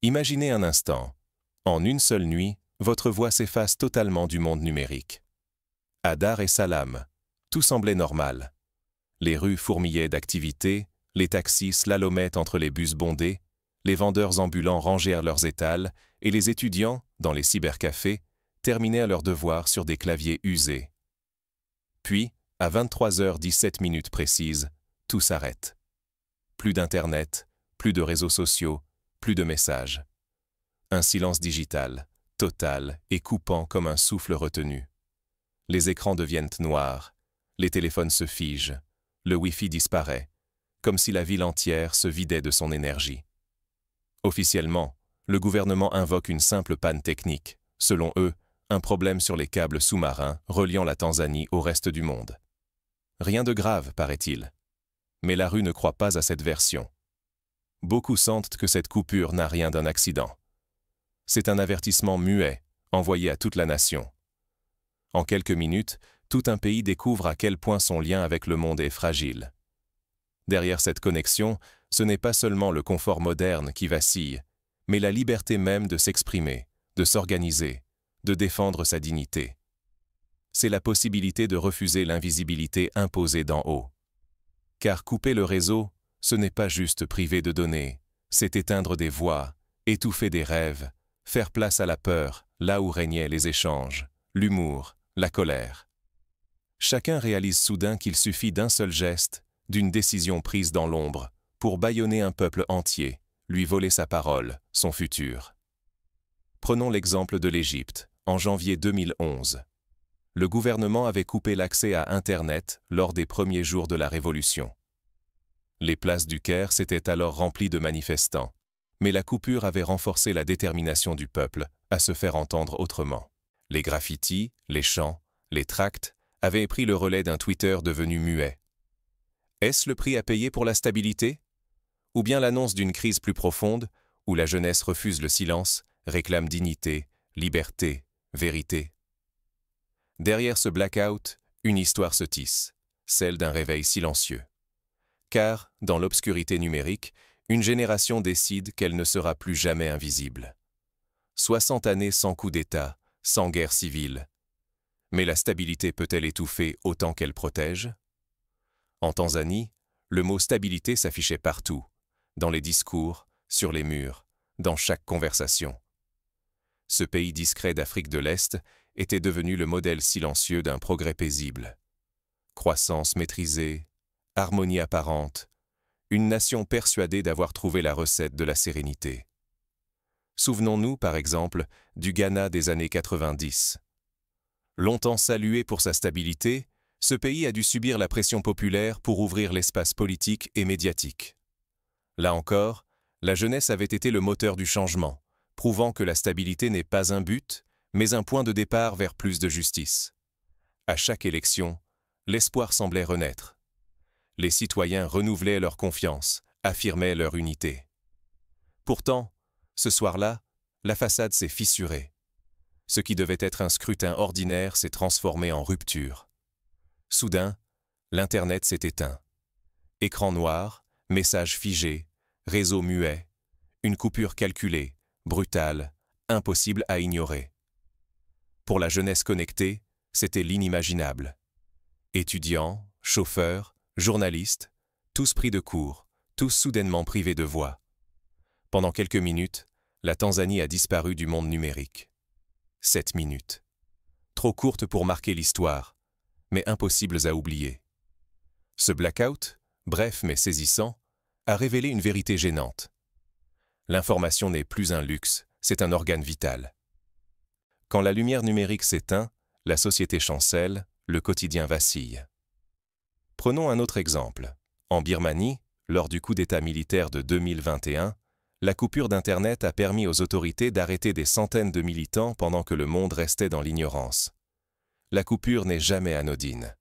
Imaginez un instant. En une seule nuit, votre voix s'efface totalement du monde numérique. À Dar es Salaam, tout semblait normal. Les rues fourmillaient d'activités, les taxis slalomaient entre les bus bondés, les vendeurs ambulants rangèrent leurs étals et les étudiants, dans les cybercafés, terminaient leurs devoirs sur des claviers usés. Puis, à 23h17 précises, tout s'arrête. Plus d'Internet, plus de réseaux sociaux, plus de messages. Un silence digital, total et coupant comme un souffle retenu. Les écrans deviennent noirs, les téléphones se figent, le Wi-Fi disparaît, comme si la ville entière se vidait de son énergie. Officiellement, le gouvernement invoque une simple panne technique, selon eux, un problème sur les câbles sous-marins reliant la Tanzanie au reste du monde. Rien de grave, paraît-il. Mais la rue ne croit pas à cette version. Beaucoup sentent que cette coupure n'a rien d'un accident. C'est un avertissement muet, envoyé à toute la nation. En quelques minutes, tout un pays découvre à quel point son lien avec le monde est fragile. Derrière cette connexion, ce n'est pas seulement le confort moderne qui vacille, mais la liberté même de s'exprimer, de s'organiser, de défendre sa dignité. C'est la possibilité de refuser l'invisibilité imposée d'en haut. Car couper le réseau, ce n'est pas juste priver de données, c'est éteindre des voix, étouffer des rêves, faire place à la peur, là où régnaient les échanges, l'humour, la colère. Chacun réalise soudain qu'il suffit d'un seul geste, d'une décision prise dans l'ombre, pour bâillonner un peuple entier, lui voler sa parole, son futur. Prenons l'exemple de l'Égypte, en janvier 2011. Le gouvernement avait coupé l'accès à Internet lors des premiers jours de la Révolution. Les places du Caire s'étaient alors remplies de manifestants, mais la coupure avait renforcé la détermination du peuple à se faire entendre autrement. Les graffitis, les chants, les tracts avaient pris le relais d'un Twitter devenu muet. Est-ce le prix à payer pour la stabilité? Ou bien l'annonce d'une crise plus profonde, où la jeunesse refuse le silence, réclame dignité, liberté, vérité? Derrière ce blackout, une histoire se tisse, celle d'un réveil silencieux. Car, dans l'obscurité numérique, une génération décide qu'elle ne sera plus jamais invisible. 60 années sans coup d'État, sans guerre civile. Mais la stabilité peut-elle étouffer autant qu'elle protège? En Tanzanie, le mot stabilité s'affichait partout, dans les discours, sur les murs, dans chaque conversation. Ce pays discret d'Afrique de l'Est était devenu le modèle silencieux d'un progrès paisible. Croissance maîtrisée, harmonie apparente, une nation persuadée d'avoir trouvé la recette de la sérénité. Souvenons-nous, par exemple, du Ghana des années 90. Longtemps salué pour sa stabilité, ce pays a dû subir la pression populaire pour ouvrir l'espace politique et médiatique. Là encore, la jeunesse avait été le moteur du changement, prouvant que la stabilité n'est pas un but, mais un point de départ vers plus de justice. À chaque élection, l'espoir semblait renaître. Les citoyens renouvelaient leur confiance, affirmaient leur unité. Pourtant, ce soir-là, la façade s'est fissurée. Ce qui devait être un scrutin ordinaire s'est transformé en rupture. Soudain, l'Internet s'est éteint. Écran noir, messages figés, réseau muet, une coupure calculée, brutale, impossible à ignorer. Pour la jeunesse connectée, c'était l'inimaginable. Étudiants, chauffeurs, journalistes, tous pris de court, tous soudainement privés de voix. Pendant quelques minutes, la Tanzanie a disparu du monde numérique. 7 minutes. Trop courtes pour marquer l'histoire, mais impossibles à oublier. Ce blackout, bref mais saisissant, a révélé une vérité gênante. L'information n'est plus un luxe, c'est un organe vital. Quand la lumière numérique s'éteint, la société chancelle, le quotidien vacille. Prenons un autre exemple. En Birmanie, lors du coup d'État militaire de 2021, la coupure d'Internet a permis aux autorités d'arrêter des centaines de militants pendant que le monde restait dans l'ignorance. La coupure n'est jamais anodine.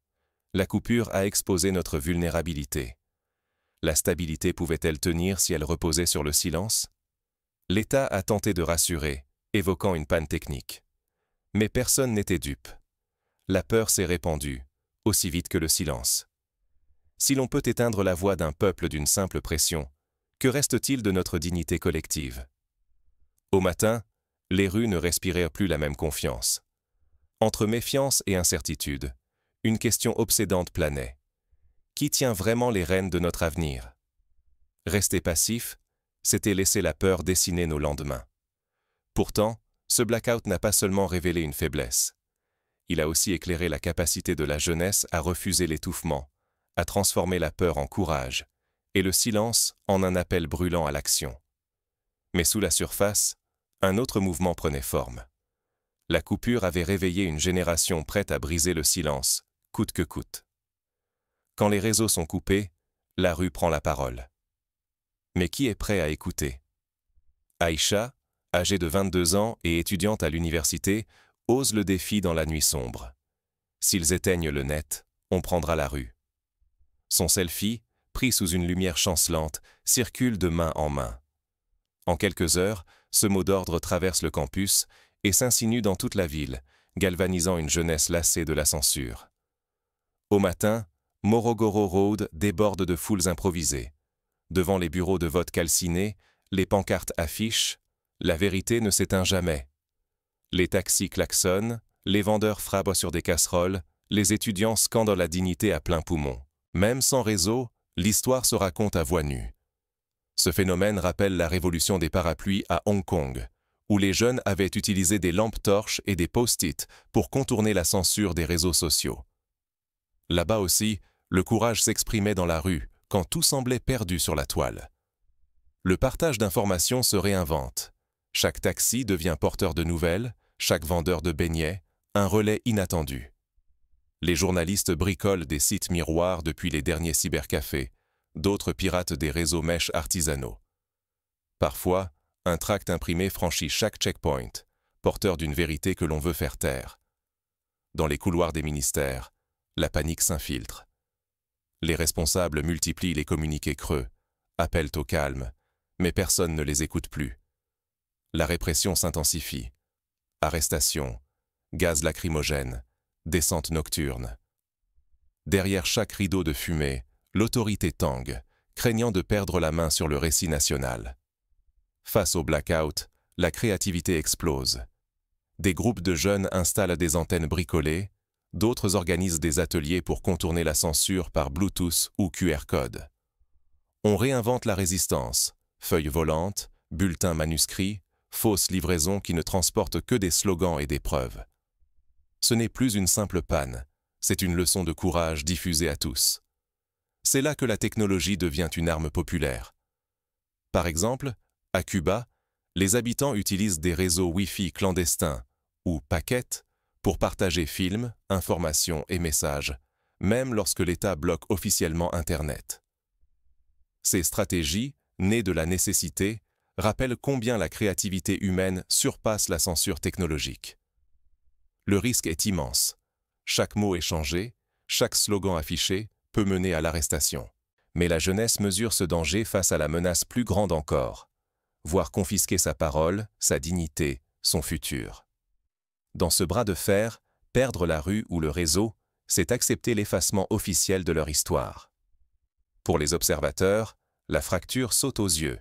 La coupure a exposé notre vulnérabilité. La stabilité pouvait-elle tenir si elle reposait sur le silence? L'État a tenté de rassurer, évoquant une panne technique. Mais personne n'était dupe. La peur s'est répandue, aussi vite que le silence. Si l'on peut éteindre la voix d'un peuple d'une simple pression, que reste-t-il de notre dignité collective? Au matin, les rues ne respirèrent plus la même confiance. Entre méfiance et incertitude, une question obsédante planait. Qui tient vraiment les rênes de notre avenir? Rester passif, c'était laisser la peur dessiner nos lendemains. Pourtant, ce blackout n'a pas seulement révélé une faiblesse. Il a aussi éclairé la capacité de la jeunesse à refuser l'étouffement, à transformer la peur en courage, et le silence en un appel brûlant à l'action. Mais sous la surface, un autre mouvement prenait forme. La coupure avait réveillé une génération prête à briser le silence, coûte que coûte. Quand les réseaux sont coupés, la rue prend la parole. Mais qui est prêt à écouter? Aïcha, âgée de 22 ans et étudiante à l'université, ose le défi dans la nuit sombre. S'ils éteignent le net, on prendra la rue. Son selfie, pris sous une lumière chancelante, circule de main en main. En quelques heures, ce mot d'ordre traverse le campus et s'insinue dans toute la ville, galvanisant une jeunesse lassée de la censure. Au matin, Morogoro Road déborde de foules improvisées. Devant les bureaux de vote calcinés, les pancartes affichent « La vérité ne s'éteint jamais ». Les taxis klaxonnent, les vendeurs frappent sur des casseroles, les étudiants scandent la dignité à plein poumon. Même sans réseau, l'histoire se raconte à voix nue. Ce phénomène rappelle la révolution des parapluies à Hong Kong, où les jeunes avaient utilisé des lampes torches et des post-it pour contourner la censure des réseaux sociaux. Là-bas aussi, le courage s'exprimait dans la rue, quand tout semblait perdu sur la toile. Le partage d'informations se réinvente. Chaque taxi devient porteur de nouvelles, chaque vendeur de beignets, un relais inattendu. Les journalistes bricolent des sites miroirs depuis les derniers cybercafés, d'autres piratent des réseaux mèches artisanaux. Parfois, un tract imprimé franchit chaque checkpoint, porteur d'une vérité que l'on veut faire taire. Dans les couloirs des ministères, la panique s'infiltre. Les responsables multiplient les communiqués creux, appellent au calme, mais personne ne les écoute plus. La répression s'intensifie. Arrestations, gaz lacrymogènes, descentes nocturnes. Derrière chaque rideau de fumée, l'autorité tangue, craignant de perdre la main sur le récit national. Face au blackout, la créativité explose. Des groupes de jeunes installent des antennes bricolées, d'autres organisent des ateliers pour contourner la censure par Bluetooth ou QR code. On réinvente la résistance, feuilles volantes, bulletins manuscrits, fausses livraisons qui ne transportent que des slogans et des preuves. Ce n'est plus une simple panne, c'est une leçon de courage diffusée à tous. C'est là que la technologie devient une arme populaire. Par exemple, à Cuba, les habitants utilisent des réseaux Wi-Fi clandestins, ou paquets, pour partager films, informations et messages, même lorsque l'État bloque officiellement Internet. Ces stratégies, nées de la nécessité, rappellent combien la créativité humaine surpasse la censure technologique. Le risque est immense. Chaque mot échangé, chaque slogan affiché peut mener à l'arrestation. Mais la jeunesse mesure ce danger face à la menace plus grande encore, voir confisquer sa parole, sa dignité, son futur. Dans ce bras de fer, perdre la rue ou le réseau, c'est accepter l'effacement officiel de leur histoire. Pour les observateurs, la fracture saute aux yeux.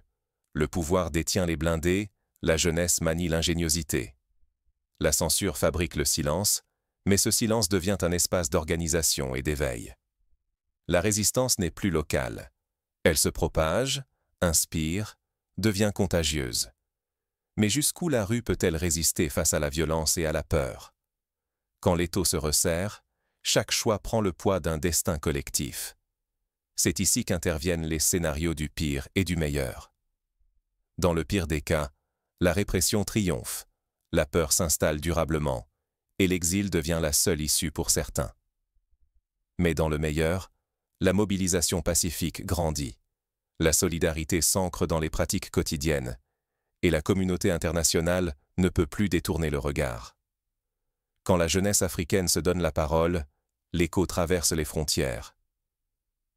Le pouvoir détient les blindés, la jeunesse manie l'ingéniosité. La censure fabrique le silence, mais ce silence devient un espace d'organisation et d'éveil. La résistance n'est plus locale. Elle se propage, inspire, devient contagieuse. Mais jusqu'où la rue peut-elle résister face à la violence et à la peur? Quand l'étau se resserre, chaque choix prend le poids d'un destin collectif. C'est ici qu'interviennent les scénarios du pire et du meilleur. Dans le pire des cas, la répression triomphe, la peur s'installe durablement, et l'exil devient la seule issue pour certains. Mais dans le meilleur, la mobilisation pacifique grandit, la solidarité s'ancre dans les pratiques quotidiennes, et la communauté internationale ne peut plus détourner le regard. Quand la jeunesse africaine se donne la parole, l'écho traverse les frontières.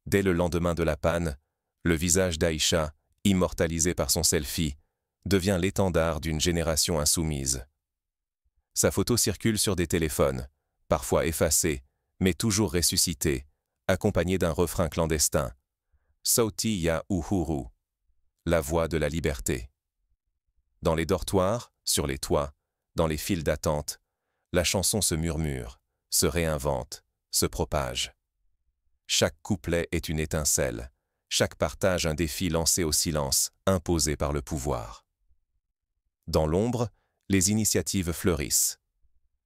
Dès le lendemain de la panne, le visage d'Aïcha, immortalisé par son selfie, devient l'étendard d'une génération insoumise. Sa photo circule sur des téléphones, parfois effacés, mais toujours ressuscités, accompagnée d'un refrain clandestin. Sauti ya Uhuru, la voix de la liberté. Dans les dortoirs, sur les toits, dans les files d'attente, la chanson se murmure, se réinvente, se propage. Chaque couplet est une étincelle, chaque partage un défi lancé au silence, imposé par le pouvoir. Dans l'ombre, les initiatives fleurissent.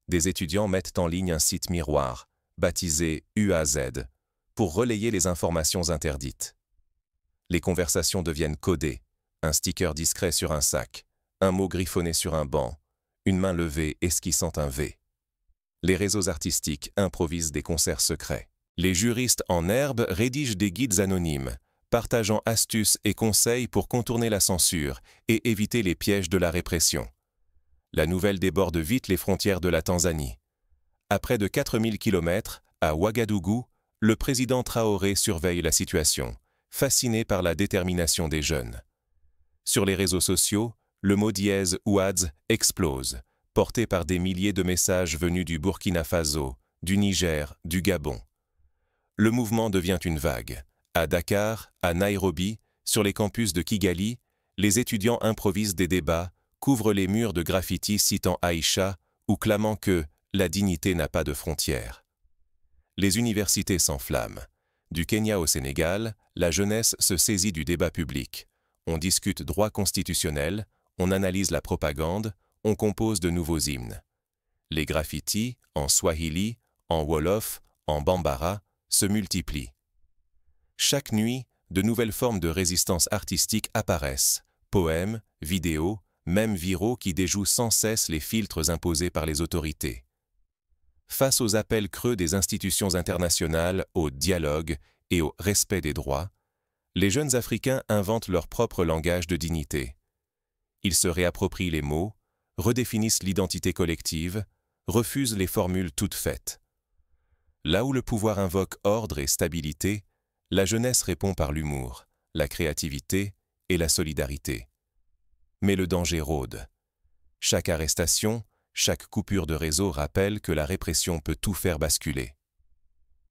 Des étudiants mettent en ligne un site miroir, baptisé UAZ, pour relayer les informations interdites. Les conversations deviennent codées, un sticker discret sur un sac, un mot griffonné sur un banc, une main levée esquissant un V. Les réseaux artistiques improvisent des concerts secrets. Les juristes en herbe rédigent des guides anonymes, partageant astuces et conseils pour contourner la censure et éviter les pièges de la répression. La nouvelle déborde vite les frontières de la Tanzanie. À près de 4000 km, à Ouagadougou, le président Traoré surveille la situation, fasciné par la détermination des jeunes. Sur les réseaux sociaux, le mot dièse Ouadz explose, porté par des milliers de messages venus du Burkina Faso, du Niger, du Gabon. Le mouvement devient une vague. À Dakar, à Nairobi, sur les campus de Kigali, les étudiants improvisent des débats, couvrent les murs de graffitis citant Aïcha ou clamant que la dignité n'a pas de frontières. Les universités s'enflamment. Du Kenya au Sénégal, la jeunesse se saisit du débat public. On discute droit constitutionnel, on analyse la propagande, on compose de nouveaux hymnes. Les graffitis, en swahili, en wolof, en bambara, se multiplient. Chaque nuit, de nouvelles formes de résistance artistique apparaissent, poèmes, vidéos, même viraux qui déjouent sans cesse les filtres imposés par les autorités. Face aux appels creux des institutions internationales au dialogue et au respect des droits, les jeunes Africains inventent leur propre langage de dignité. Ils se réapproprient les mots, redéfinissent l'identité collective, refusent les formules toutes faites. Là où le pouvoir invoque ordre et stabilité, la jeunesse répond par l'humour, la créativité et la solidarité. Mais le danger rôde. Chaque arrestation, chaque coupure de réseau rappelle que la répression peut tout faire basculer.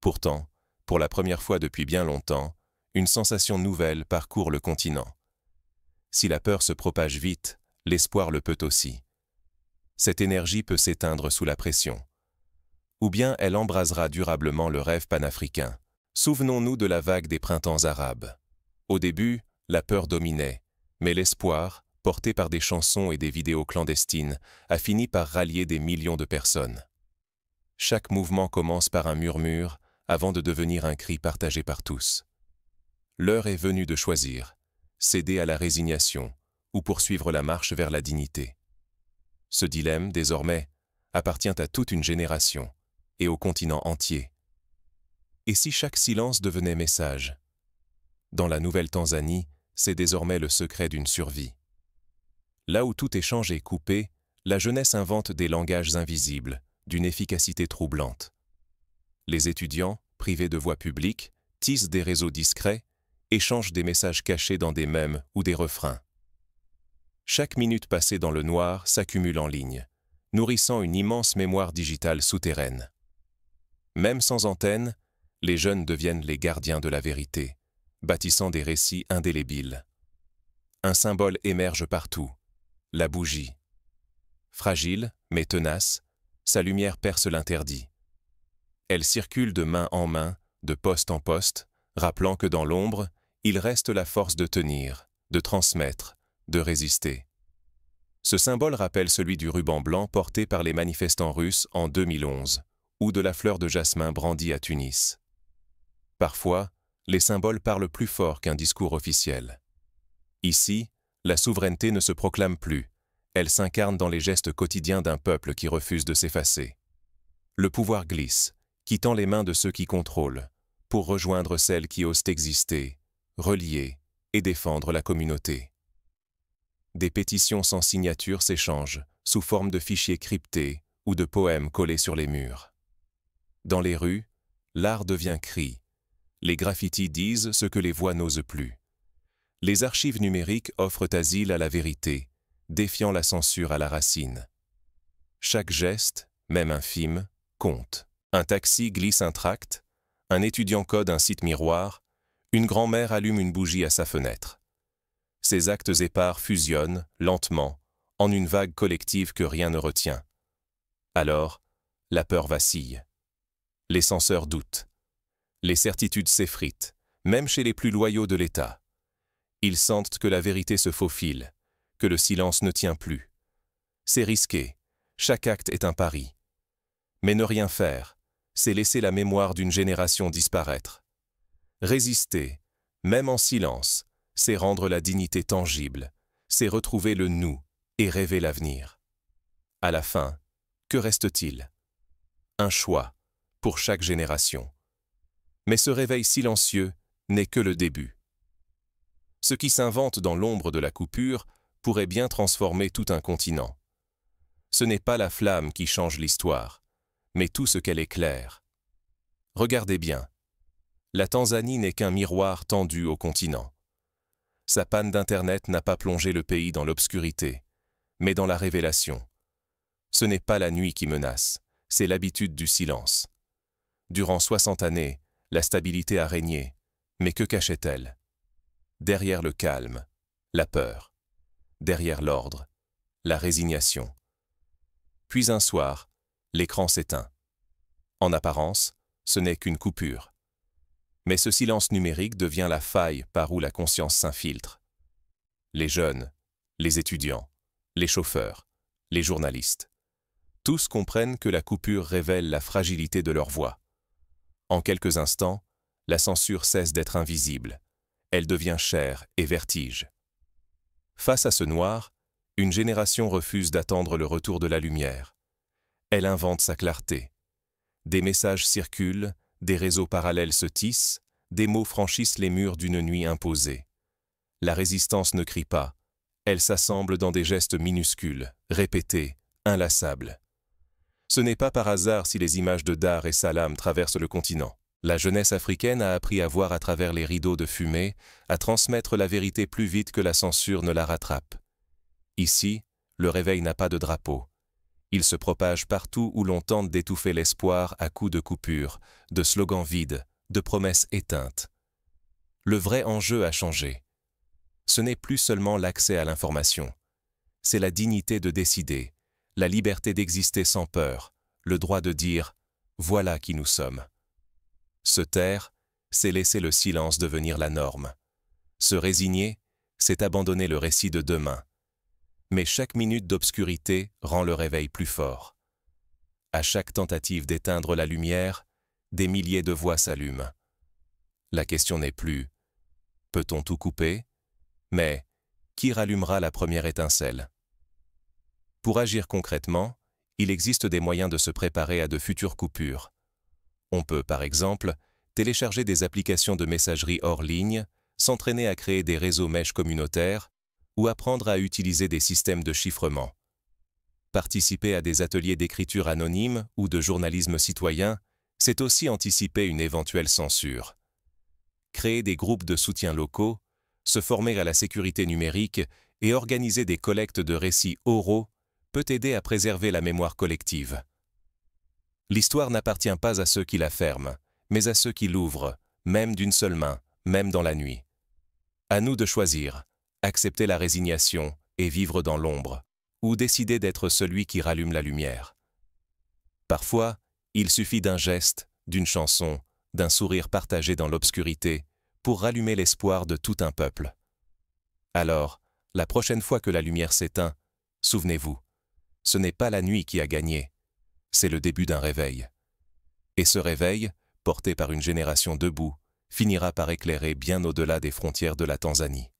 Pourtant, pour la première fois depuis bien longtemps, une sensation nouvelle parcourt le continent. Si la peur se propage vite, l'espoir le peut aussi. Cette énergie peut s'éteindre sous la pression. Ou bien elle embrasera durablement le rêve panafricain. Souvenons-nous de la vague des printemps arabes. Au début, la peur dominait, mais l'espoir, porté par des chansons et des vidéos clandestines, a fini par rallier des millions de personnes. Chaque mouvement commence par un murmure avant de devenir un cri partagé par tous. L'heure est venue de choisir, céder à la résignation ou poursuivre la marche vers la dignité. Ce dilemme, désormais, appartient à toute une génération et au continent entier. Et si chaque silence devenait message? Dans la nouvelle Tanzanie, c'est désormais le secret d'une survie. Là où tout échange est coupé, la jeunesse invente des langages invisibles, d'une efficacité troublante. Les étudiants, privés de voix publique, tissent des réseaux discrets, échangent des messages cachés dans des mèmes ou des refrains. Chaque minute passée dans le noir s'accumule en ligne, nourrissant une immense mémoire digitale souterraine. Même sans antenne, les jeunes deviennent les gardiens de la vérité, bâtissant des récits indélébiles. Un symbole émerge partout, la bougie. Fragile, mais tenace, sa lumière perce l'interdit. Elle circule de main en main, de poste en poste, rappelant que dans l'ombre, il reste la force de tenir, de transmettre, de résister. Ce symbole rappelle celui du ruban blanc porté par les manifestants russes en 2011, ou de la fleur de jasmin brandie à Tunis. Parfois, les symboles parlent plus fort qu'un discours officiel. Ici, la souveraineté ne se proclame plus, elle s'incarne dans les gestes quotidiens d'un peuple qui refuse de s'effacer. Le pouvoir glisse, quittant les mains de ceux qui contrôlent, pour rejoindre celles qui osent exister, relier et défendre la communauté. Des pétitions sans signature s'échangent, sous forme de fichiers cryptés ou de poèmes collés sur les murs. Dans les rues, l'art devient cri. Les graffitis disent ce que les voix n'osent plus. Les archives numériques offrent asile à la vérité, défiant la censure à la racine. Chaque geste, même infime, compte. Un taxi glisse un tract, un étudiant code un site miroir, une grand-mère allume une bougie à sa fenêtre. Ces actes épars fusionnent, lentement, en une vague collective que rien ne retient. Alors, la peur vacille. Les censeurs doutent. Les certitudes s'effritent, même chez les plus loyaux de l'État. Ils sentent que la vérité se faufile, que le silence ne tient plus. C'est risqué, chaque acte est un pari. Mais ne rien faire, c'est laisser la mémoire d'une génération disparaître. Résister, même en silence, c'est rendre la dignité tangible, c'est retrouver le nous et rêver l'avenir. À la fin, que reste-t-il? Un choix, pour chaque génération. Mais ce réveil silencieux n'est que le début. Ce qui s'invente dans l'ombre de la coupure pourrait bien transformer tout un continent. Ce n'est pas la flamme qui change l'histoire, mais tout ce qu'elle éclaire. Regardez bien. La Tanzanie n'est qu'un miroir tendu au continent. Sa panne d'Internet n'a pas plongé le pays dans l'obscurité, mais dans la révélation. Ce n'est pas la nuit qui menace, c'est l'habitude du silence. Durant 60 années, la stabilité a régné, mais que cachait-elle? Derrière le calme, la peur. Derrière l'ordre, la résignation. Puis un soir, l'écran s'éteint. En apparence, ce n'est qu'une coupure. Mais ce silence numérique devient la faille par où la conscience s'infiltre. Les jeunes, les étudiants, les chauffeurs, les journalistes. Tous comprennent que la coupure révèle la fragilité de leur voix. En quelques instants, la censure cesse d'être invisible. Elle devient chair et vertige. Face à ce noir, une génération refuse d'attendre le retour de la lumière. Elle invente sa clarté. Des messages circulent, des réseaux parallèles se tissent, des mots franchissent les murs d'une nuit imposée. La résistance ne crie pas, elle s'assemble dans des gestes minuscules, répétés, inlassables. Ce n'est pas par hasard si les images de Dar et Salam traversent le continent. La jeunesse africaine a appris à voir à travers les rideaux de fumée, à transmettre la vérité plus vite que la censure ne la rattrape. Ici, le réveil n'a pas de drapeau. Il se propage partout où l'on tente d'étouffer l'espoir à coups de coupures, de slogans vides, de promesses éteintes. Le vrai enjeu a changé. Ce n'est plus seulement l'accès à l'information. C'est la dignité de décider, la liberté d'exister sans peur, le droit de dire « voilà qui nous sommes ». Se taire, c'est laisser le silence devenir la norme. Se résigner, c'est abandonner le récit de demain. Mais chaque minute d'obscurité rend le réveil plus fort. À chaque tentative d'éteindre la lumière, des milliers de voix s'allument. La question n'est plus « peut-on tout couper ?» mais « qui rallumera la première étincelle ?» Pour agir concrètement, il existe des moyens de se préparer à de futures coupures. On peut, par exemple, télécharger des applications de messagerie hors ligne, s'entraîner à créer des réseaux mèches communautaires ou apprendre à utiliser des systèmes de chiffrement. Participer à des ateliers d'écriture anonyme ou de journalisme citoyen, c'est aussi anticiper une éventuelle censure. Créer des groupes de soutien locaux, se former à la sécurité numérique et organiser des collectes de récits oraux peut aider à préserver la mémoire collective. L'histoire n'appartient pas à ceux qui la ferment, mais à ceux qui l'ouvrent, même d'une seule main, même dans la nuit. À nous de choisir, accepter la résignation et vivre dans l'ombre, ou décider d'être celui qui rallume la lumière. Parfois, il suffit d'un geste, d'une chanson, d'un sourire partagé dans l'obscurité pour rallumer l'espoir de tout un peuple. Alors, la prochaine fois que la lumière s'éteint, souvenez-vous, ce n'est pas la nuit qui a gagné, c'est le début d'un réveil. Et ce réveil, porté par une génération debout, finira par éclairer bien au-delà des frontières de la Tanzanie.